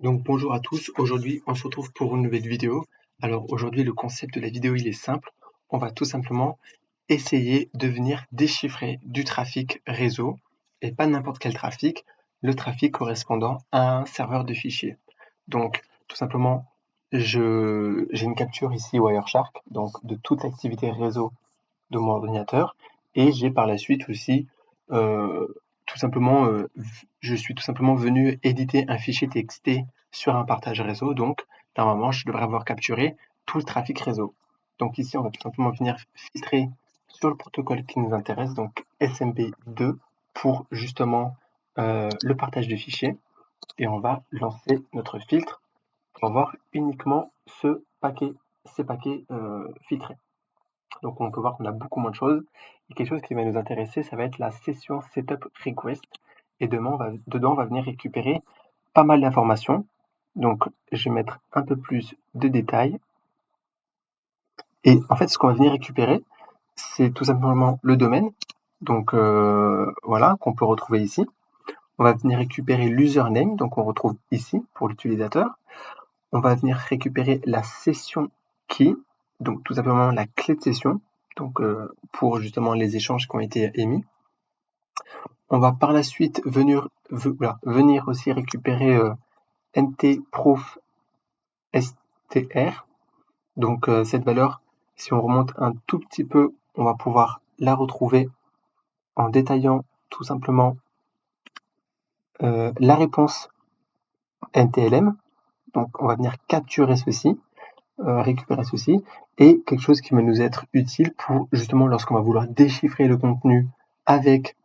Donc bonjour à tous, aujourd'hui on se retrouve pour une nouvelle vidéo. Alors aujourd'hui le concept de la vidéo il est simple, on va tout simplement essayer de venir déchiffrer du trafic réseau, et pas n'importe quel trafic, le trafic correspondant à un serveur de fichiers. Donc tout simplement j'ai une capture ici Wireshark, donc de toute l'activité réseau de mon ordinateur, et j'ai par la suite aussi tout simplement je suis tout simplement venu éditer un fichier TXT sur un partage réseau, donc normalement je devrais avoir capturé tout le trafic réseau. Donc ici on va tout simplement venir filtrer sur le protocole qui nous intéresse, donc SMB2 pour justement le partage de fichiers, et on va lancer notre filtre pour voir uniquement ces paquets filtrés. Donc on peut voir qu'on a beaucoup moins de choses. Et quelque chose qui va nous intéresser, ça va être la session setup request. Et dedans, on va venir récupérer pas mal d'informations. Donc je vais mettre un peu plus de détails. Et en fait, ce qu'on va venir récupérer, c'est tout simplement le domaine. Donc voilà, qu'on peut retrouver ici. On va venir récupérer l'username, donc on retrouve ici pour l'utilisateur. On va venir récupérer la session key, donc tout simplement la clé de session, donc pour justement les échanges qui ont été émis. On va par la suite venir aussi récupérer ntproof str. Donc cette valeur, si on remonte un tout petit peu, on va pouvoir la retrouver en détaillant tout simplement la réponse NTLM. Donc on va venir capturer ceci, récupérer ceci, et quelque chose qui va nous être utile pour justement lorsqu'on va vouloir déchiffrer le contenu avec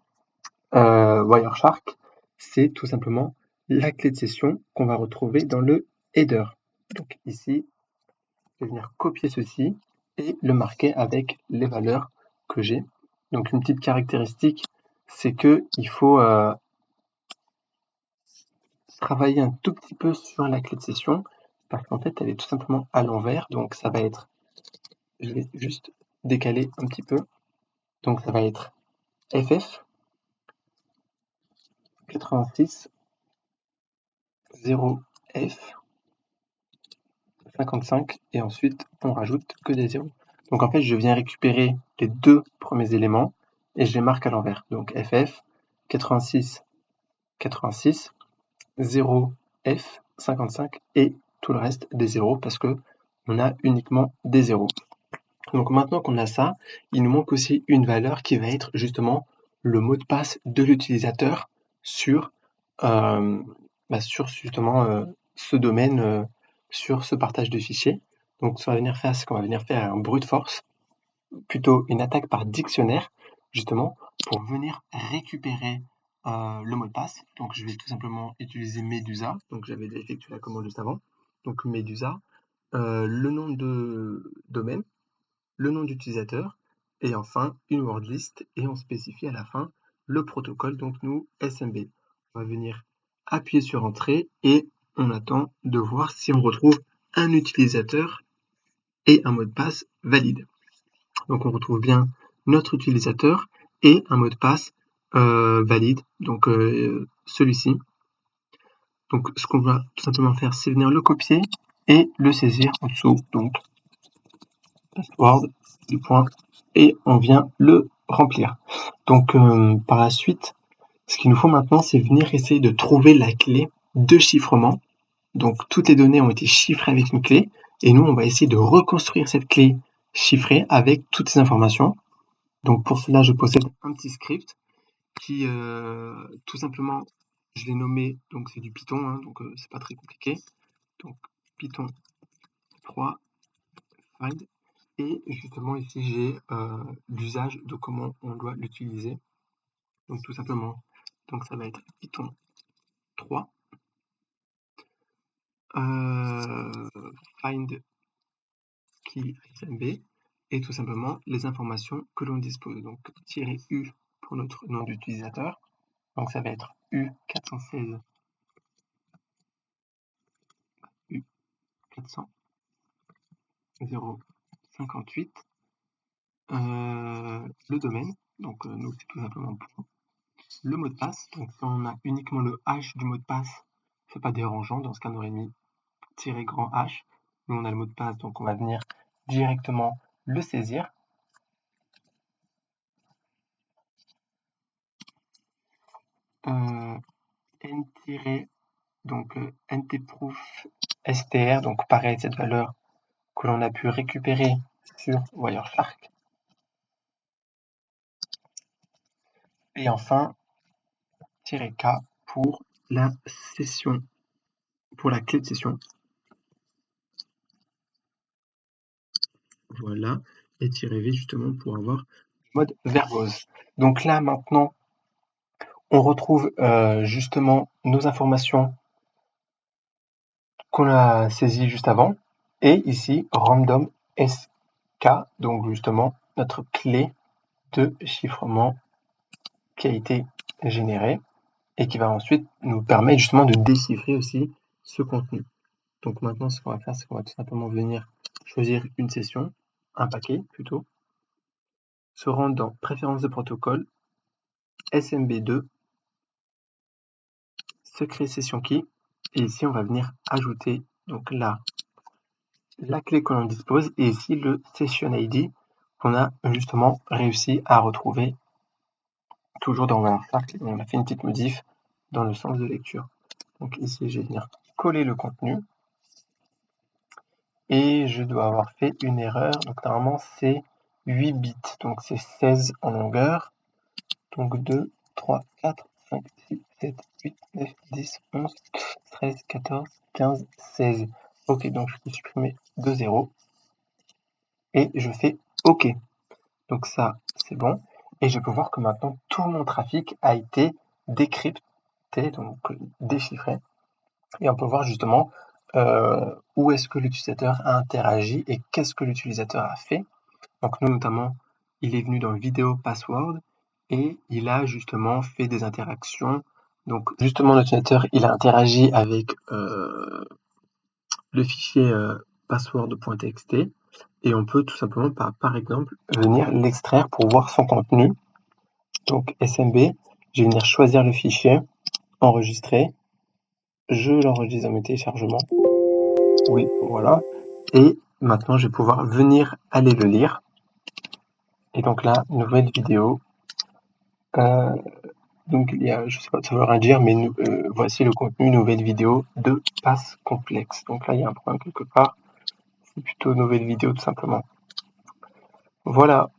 Wireshark, c'est tout simplement la clé de session qu'on va retrouver dans le header. Donc ici, je vais venir copier ceci et le marquer avec les valeurs que j'ai. Donc une petite caractéristique, c'est que il faut travailler un tout petit peu sur la clé de session parce qu'en fait, elle est tout simplement à l'envers. Donc ça va être, je vais juste décaler un petit peu. Donc ça va être FF 86 0F 55 et ensuite on rajoute que des zéros. Donc en fait, je viens récupérer les deux premiers éléments et je les marque à l'envers. Donc FF 86 86 0 F 55 et tout le reste des zéros parce que on a uniquement des zéros. Donc maintenant qu'on a ça, il nous manque aussi une valeur qui va être justement le mot de passe de l'utilisateur sur, euh, sur justement ce domaine, sur ce partage de fichiers. Donc ce qu'on va venir faire, c'est qu'on va venir faire un brute force, plutôt une attaque par dictionnaire, justement pour venir récupérer le mot de passe. Donc je vais tout simplement utiliser Medusa, donc j'avais effectué la commande juste avant. Donc Medusa, le nom de domaine, le nom d'utilisateur et enfin une word list et on spécifie à la fin le protocole, donc nous SMB. On va venir appuyer sur entrée et on attend de voir si on retrouve un utilisateur et un mot de passe valide. Donc on retrouve bien notre utilisateur et un mot de passe valide, donc celui-ci. Donc ce qu'on va tout simplement faire, c'est venir le copier et le saisir en dessous, donc password du point et on vient le remplir. Donc par la suite, ce qu'il nous faut maintenant, c'est venir essayer de trouver la clé de chiffrement. Donc toutes les données ont été chiffrées avec une clé et nous, on va essayer de reconstruire cette clé chiffrée avec toutes ces informations. Donc pour cela, je possède un petit script qui tout simplement, je l'ai nommé, donc c'est du Python, hein, donc c'est pas très compliqué. Donc Python 3 find. Et justement ici j'ai l'usage de comment on doit l'utiliser. Donc tout simplement, donc ça va être Python 3 find key SMB et tout simplement les informations que l'on dispose. Donc -u pour notre nom d'utilisateur. Donc ça va être U416 U400 058 le domaine, donc nous c'est tout simplement le mot de passe. Donc si on a uniquement le hash du mot de passe, c'est pas dérangeant. Dans ce cas, on aurait mis -grand H. Nous, on a le mot de passe, donc on va venir directement le saisir. N- donc ntproof str, donc pareil, cette valeur que l'on a pu récupérer sur Wireshark. Et enfin, -k pour la session, pour la clé de session. Voilà, et -v justement pour avoir le mode verbose. Donc là maintenant, on retrouve justement nos informations qu'on a saisies juste avant, et ici random sk, donc justement notre clé de chiffrement qui a été générée et qui va ensuite nous permettre justement de déchiffrer aussi ce contenu. Donc maintenant, ce qu'on va faire, c'est qu'on va tout simplement venir choisir une session, un paquet plutôt, se rendre dans Préférences de protocole, SMB2, Secret Session Key, et ici on va venir ajouter donc là la clé que l'on dispose et ici le Session ID qu'on a justement réussi à retrouver toujours dans Wireshark. On a fait une petite modif dans le sens de lecture. Donc ici je vais venir coller le contenu et je dois avoir fait une erreur. Donc normalement c'est 8 bits, donc c'est 16 en longueur. Donc 2, 3, 4, 5, 6, 7, 8, 9, 10, 11, 13, 14, 15, 16. Ok, donc je peux supprimer 2 zéros et je fais OK. Donc ça, c'est bon. Et je peux voir que maintenant tout mon trafic a été décrypté, donc déchiffré. Et on peut voir justement où est-ce que l'utilisateur a interagi et qu'est-ce que l'utilisateur a fait. Donc nous notamment, il est venu dans vidéo password et il a justement fait des interactions. Donc justement l'utilisateur il a interagi avec le fichier password.txt et on peut tout simplement par exemple venir l'extraire pour voir son contenu. Donc SMB, je vais venir choisir le fichier, enregistrer, je l'enregistre dans mes téléchargements. Oui, voilà. Et maintenant je vais pouvoir venir aller le lire. Et donc là, nouvelle vidéo. Donc il y a, je sais pas, ça veut rien dire, mais voici le contenu, nouvelle vidéo de passe complexe. Donc là, il y a un problème quelque part. C'est plutôt nouvelle vidéo tout simplement. Voilà.